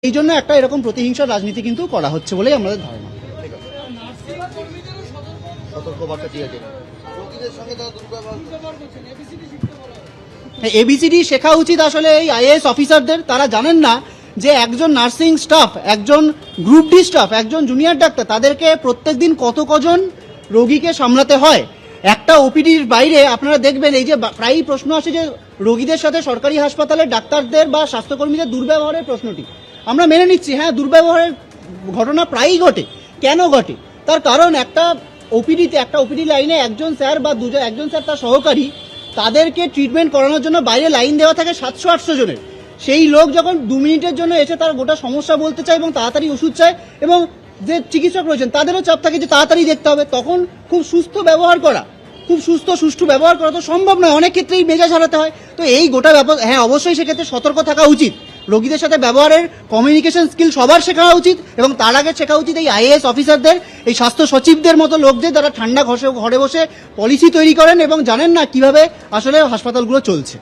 এই জন্য একটা এরকম প্রতিহিংসার রাজনীতি কিন্তু করা হচ্ছে বলেই আমাদের ধারণা। এবিসিডি শেখা উচিত আসলে এই আইএএস অফিসারদের। তারা জানেন না যে একজন নার্সিং স্টাফ, একজন গ্রুপ ডি স্টাফ, একজন জুনিয়র ডাক্তার, তাদেরকে প্রত্যেকদিন কজন রোগীকে সামলাতে হয়। একটা ওপিডির বাইরে আপনারা দেখবেন এই যে প্রায়ই প্রশ্ন আসে যে রোগীদের সাথে সরকারি হাসপাতালের ডাক্তারদের বা স্বাস্থ্যকর্মীদের দুর্ব্যবহারের প্রশ্নটি আমরা মেনে নিচ্ছি। হ্যাঁ, দুর্ব্যবহারের ঘটনা প্রায়ই ঘটে। কেন ঘটে? তার কারণ একটা ওপিডি লাইনে একজন স্যার বা একজন স্যার তার সহকারী, তাদেরকে ট্রিটমেন্ট করানোর জন্য বাইরে লাইন দেওয়া থাকে 700-800 জনের। সেই লোক যখন 2 মিনিটের জন্য এসে তার গোটা সমস্যা বলতে চায় এবং তাড়াতাড়ি ওষুধ চায়, এবং যে চিকিৎসক রয়েছেন তাদেরও চাপ থাকে যে তাড়াতাড়ি দেখতে হবে, তখন খুব সুষ্ঠু ব্যবহার করা তো সম্ভব নয়। অনেক ক্ষেত্রেই মেজাজ হারাতে হয়। তো এই গোটা ব্যাপার, হ্যাঁ অবশ্যই সেক্ষেত্রে সতর্ক থাকা উচিত। রোগীদের সাথে ব্যবহারের কমিউনিকেশন স্কিল সবার শেখা উচিত, এবং তার আগে শেখা উচিত এই আইএএস অফিসারদের, এই স্বাস্থ্য সচিবদের মতো লোকদের, যারা ঠান্ডা ঘরে বসে পলিসি তৈরি করেন এবং জানেন না কিভাবে আসলে হাসপাতালগুলো চলছে।